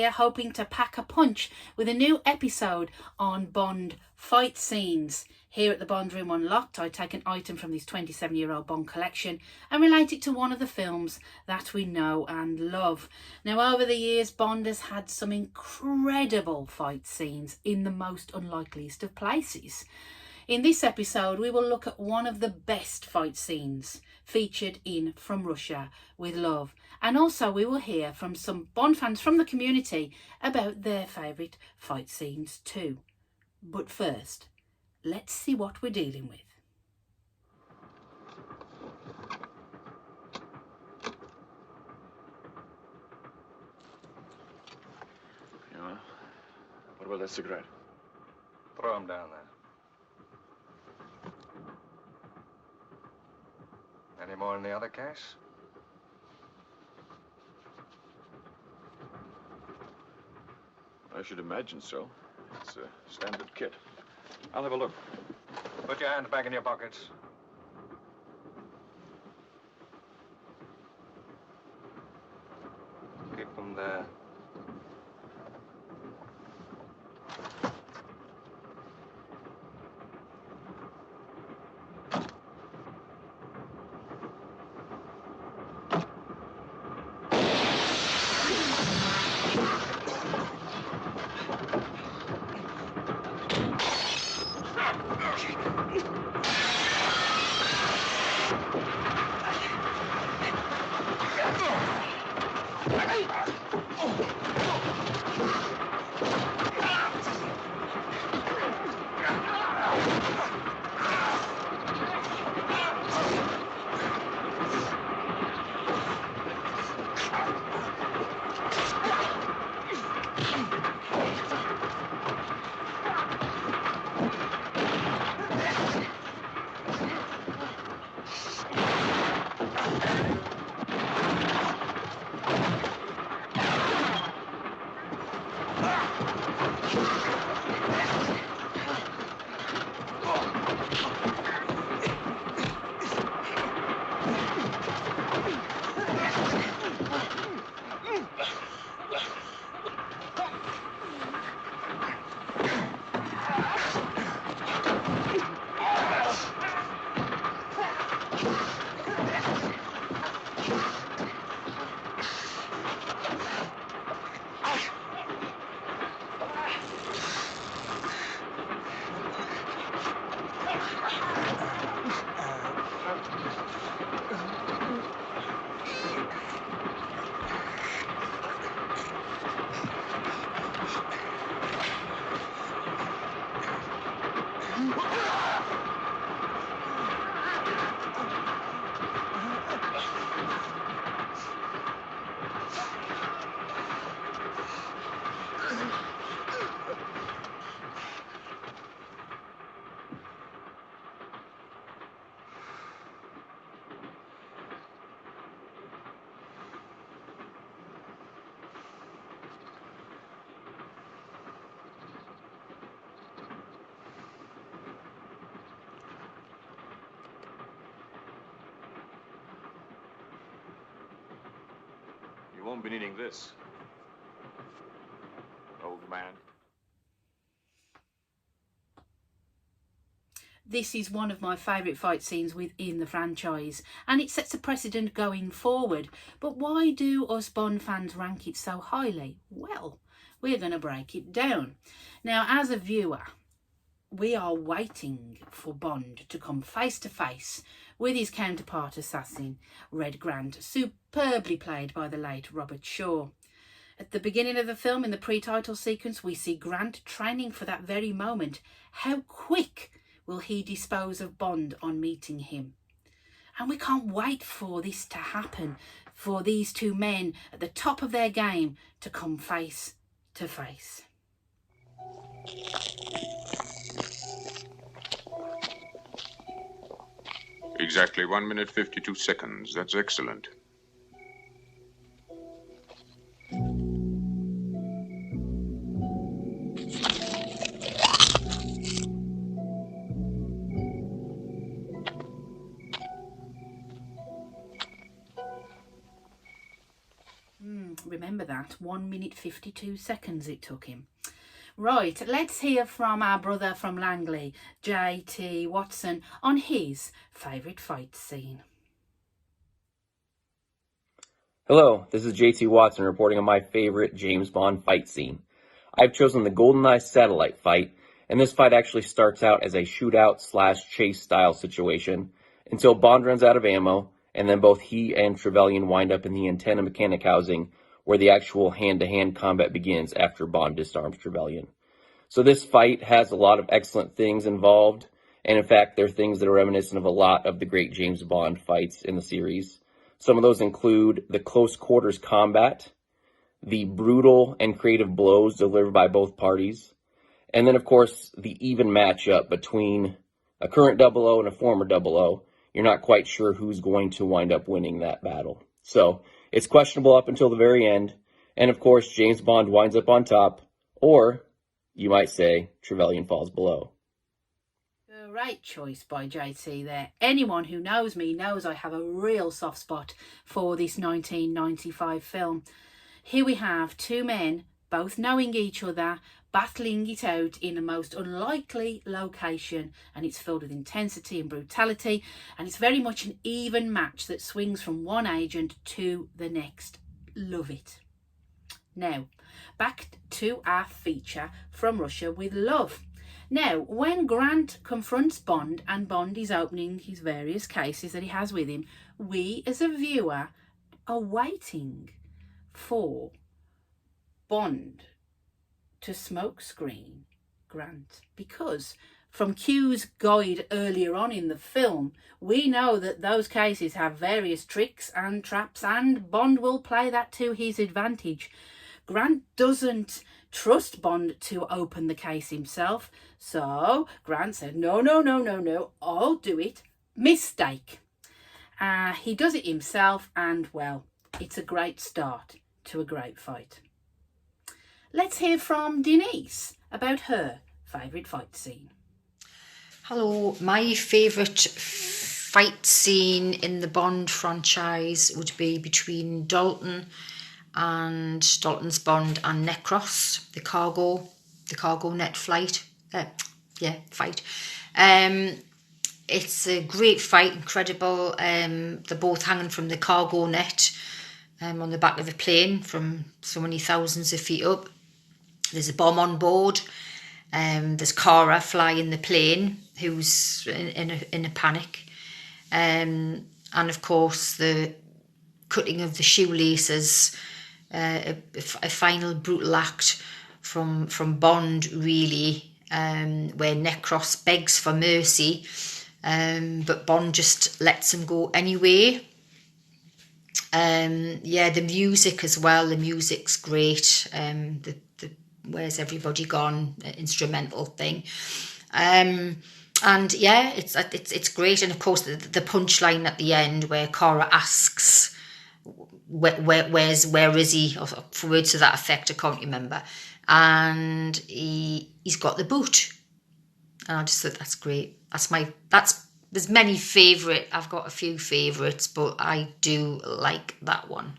here hoping to pack a punch with a new episode on Bond fight scenes. Here at the Bond Room Unlocked, I take an item from this 27-year-old Bond collection and relate it to one of the films that we know and love. Now, over the years, Bond has had some incredible fight scenes in the most unlikeliest of places. In this episode, we will look at one of the best fight scenes featured in From Russia with Love. And also we will hear from some Bond fans from the community about their favourite fight scenes too. But first, let's see what we're dealing with. Yeah. What about that cigarette? Throw him down there. Any more in the other case? I should imagine so. It's a standard kit. I'll have a look. Put your hands back in your pockets. Keep them there. You won't be needing this, old man. This is one of my favourite fight scenes within the franchise, and it sets a precedent going forward. But why do us Bond fans rank it so highly? Well, we're going to break it down. Now, as a viewer, we are waiting for Bond to come face to face with his counterpart assassin, Red Grant, superbly played by the late Robert Shaw. At the beginning of the film, in the pre-title sequence, we see Grant training for that very moment. How quick will he dispose of Bond on meeting him? And we can't wait for this to happen, for these two men at the top of their game to come face to face. Exactly 1 minute 52 seconds. That's excellent. Remember that, 1 minute 52 seconds it took him. Right, let's hear from our brother from Langley, J.T. Watson, on his favourite fight scene. Hello, this is JT Watson reporting on my favorite James Bond fight scene. I've chosen the GoldenEye satellite fight, and this fight actually starts out as a shootout/chase style situation until Bond runs out of ammo, and then both he and Trevelyan wind up in the antenna mechanic housing where the actual hand-to-hand combat begins after Bond disarms Trevelyan. So this fight has a lot of excellent things involved, and in fact, they're things that are reminiscent of a lot of the great James Bond fights in the series. Some of those include the close quarters combat, the brutal and creative blows delivered by both parties, and then, of course, the even matchup between a current 00 and a former 00. You're not quite sure who's going to wind up winning that battle. So it's questionable up until the very end, and of course, James Bond winds up on top, or you might say Trevelyan falls below. Great choice by JT there. Anyone who knows me knows I have a real soft spot for this 1995 film. Here we have two men, both knowing each other, battling it out in a most unlikely location, and it's filled with intensity and brutality, and it's very much an even match that swings from one agent to the next. Love it. Now, back to our feature From Russia with Love. Now, when Grant confronts Bond and Bond is opening his various cases that he has with him, we as a viewer are waiting for Bond to smokescreen Grant, because from Q's guide earlier on in the film, we know that those cases have various tricks and traps, and Bond will play that to his advantage. Grant doesn't trust Bond to open the case himself, so Grant said, no, I'll do it. Mistake. He does it himself, and well, it's a great start to a great fight. Let's hear from Denise about her favourite fight scene. Hello, my favourite fight scene in the Bond franchise would be between Dalton's Bond and Necros, the cargo net fight. It's a great fight, incredible. They're both hanging from the cargo net on the back of the plane from so many thousands of feet up. There's a bomb on board. There's Cara flying the plane, who's in a panic. And of course, the cutting of the shoelaces, a final brutal act from Bond, really, where Necros begs for mercy, but Bond just lets him go anyway. The music as well. The music's great. The Where's Everybody Gone instrumental thing. It's great. And of course the punchline at the end where Cara asks, where is he, or for words to that effect, I can't remember, and he's got the boot, and I just thought that's great. There's many favourite. I've got a few favourites, but I do like that one.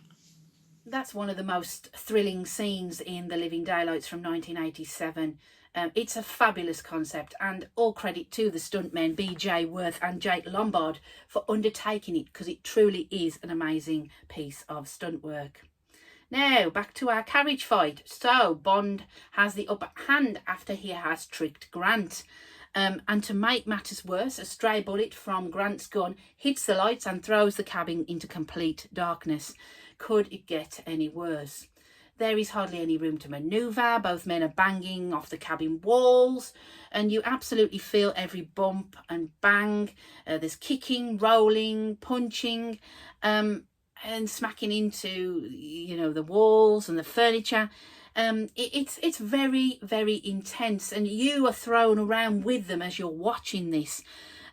That's one of the most thrilling scenes in The Living Daylights from 1987. It's a fabulous concept, and all credit to the stuntmen B.J. Worth and Jake Lombard for undertaking it, because it truly is an amazing piece of stunt work. Now, back to our carriage fight. So, Bond has the upper hand after he has tricked Grant. And to make matters worse, a stray bullet from Grant's gun hits the lights and throws the cabin into complete darkness. Could it get any worse? There is hardly any room to manoeuvre. Both men are banging off the cabin walls, and you absolutely feel every bump and bang. There's kicking, rolling, punching, and smacking into, the walls and the furniture. It's very, very intense, and you are thrown around with them as you're watching this.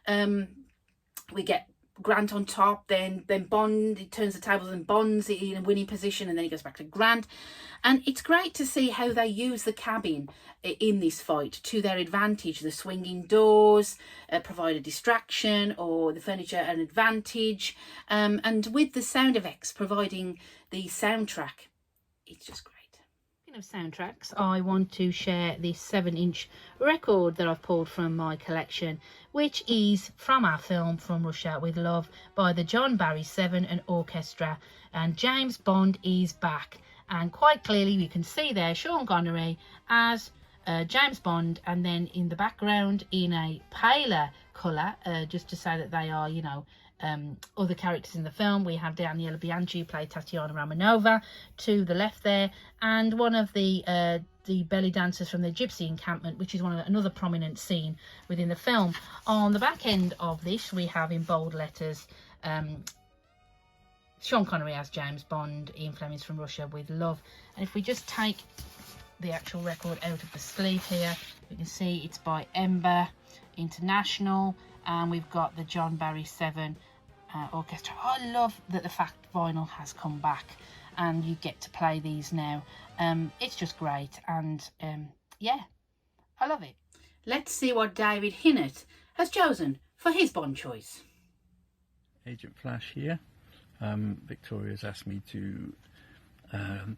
We get Grant on top, then Bond, he turns the tables and Bond's in a winning position, and then he goes back to Grant. And it's great to see how they use the cabin in this fight to their advantage. The swinging doors provide a distraction, or the furniture an advantage, and with the sound effects providing the soundtrack it's just great. Speaking of soundtracks, I want to share this 7-inch record that I've pulled from my collection, which is from our film From Russia with Love by the John Barry 7 and Orchestra, and James Bond is back, and quite clearly you can see there Sean Connery as James Bond, and then in the background in a paler colour, just to say that they are, you know, other characters in the film. We have Daniela Bianchi, who played Tatiana Romanova, to the left there, and one of the belly dancers from the Gypsy encampment, which is another prominent scene within the film. On the back end of this, we have in bold letters Sean Connery as James Bond, Ian Fleming's From Russia with Love. And if we just take the actual record out of the sleeve here, we can see it's by Ember International, and we've got the John Barry 7 Orchestra. I love that the fact vinyl has come back and you get to play these now. It's just great, and yeah, I love it. Let's see what David Hinnett has chosen for his Bond choice. Agent Flash here. Victoria's asked me to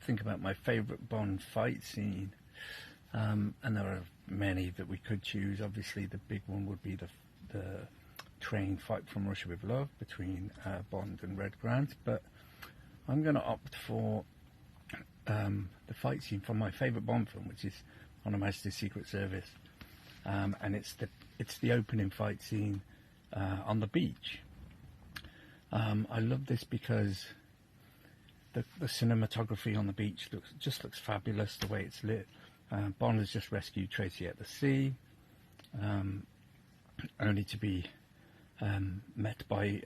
think about my favourite Bond fight scene, and there are many that we could choose. Obviously the big one would be the train fight from Russia with Love between Bond and Red Grant, but I'm going to opt for the fight scene from my favourite Bond film, which is On Her Majesty's Secret Service, and it's the opening fight scene on the beach. I love this because the cinematography on the beach looks fabulous, the way it's lit. Bond has just rescued Tracy at the sea, only to be met by,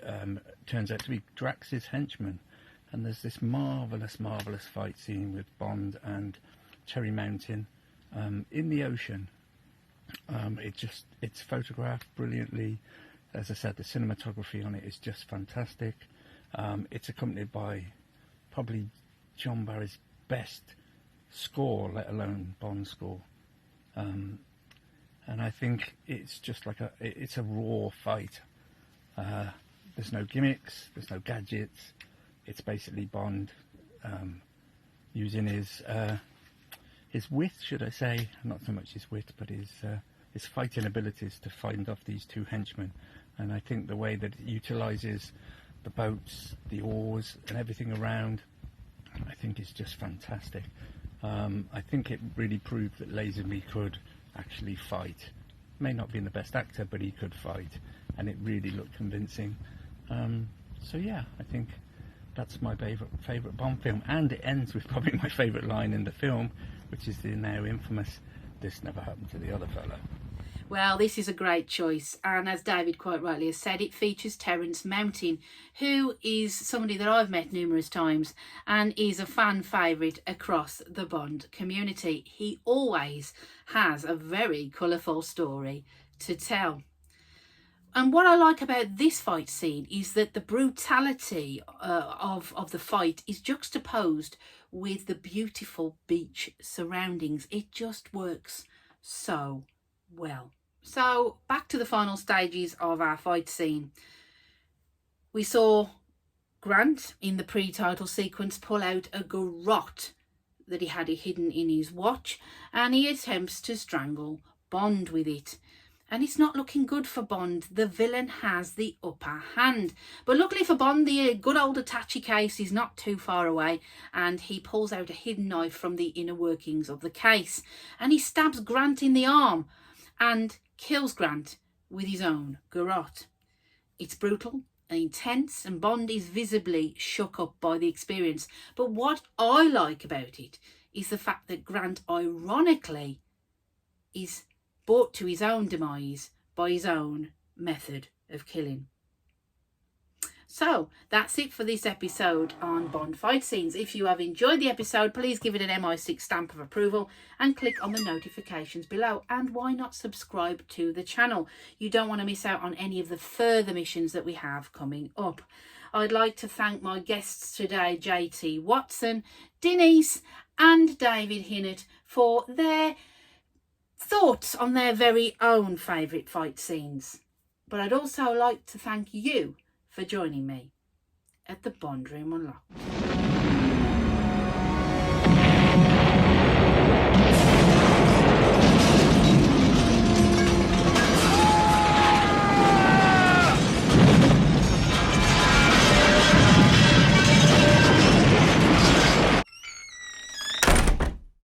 turns out to be Drax's henchman. And there's this marvellous fight scene with Bond and Cherry Mountain in the ocean. It's photographed brilliantly. As I said, the cinematography on it is just fantastic. It's accompanied by probably John Barry's best score, let alone Bond score. And I think it's just like it's a raw fight. There's no gimmicks, there's no gadgets. It's basically Bond using his wit, should I say, not so much his wit, but his fighting abilities to fight off these two henchmen. And I think the way that it utilises the boats, the oars, and everything around, I think is just fantastic. I think it really proved that Lazenby could actually fight. May not be the best actor, but he could fight, and it really looked convincing. So yeah, I think that's my favourite Bond film, and it ends with probably my favourite line in the film, which is the now infamous "This never happened to the other fella." Well, this is a great choice, and as David quite rightly has said, it features Terence Mountain, who is somebody that I've met numerous times and is a fan favourite across the Bond community. He always has a very colourful story to tell. And what I like about this fight scene is that the brutality of the fight is juxtaposed with the beautiful beach surroundings. It just works so well. So back to the final stages of our fight scene. We saw Grant in the pre-title sequence pull out a garrote that he had hidden in his watch, and he attempts to strangle Bond with it. And it's not looking good for Bond. The villain has the upper hand. But luckily for Bond, the good old attache case is not too far away, and he pulls out a hidden knife from the inner workings of the case, and he stabs Grant in the arm and kills Grant with his own garrote. It's brutal and intense, and Bond is visibly shook up by the experience. But what I like about it is the fact that Grant, ironically, is brought to his own demise by his own method of killing. So that's it for this episode on Bond fight scenes. If you have enjoyed the episode, please give it an MI6 stamp of approval and click on the notifications below. And why not subscribe to the channel? You don't want to miss out on any of the further missions that we have coming up. I'd like to thank my guests today, JT Watson, Denise and David Hinnett, for their thoughts on their very own favourite fight scenes. But I'd also like to thank you for joining me at the Bond Room Unlocked.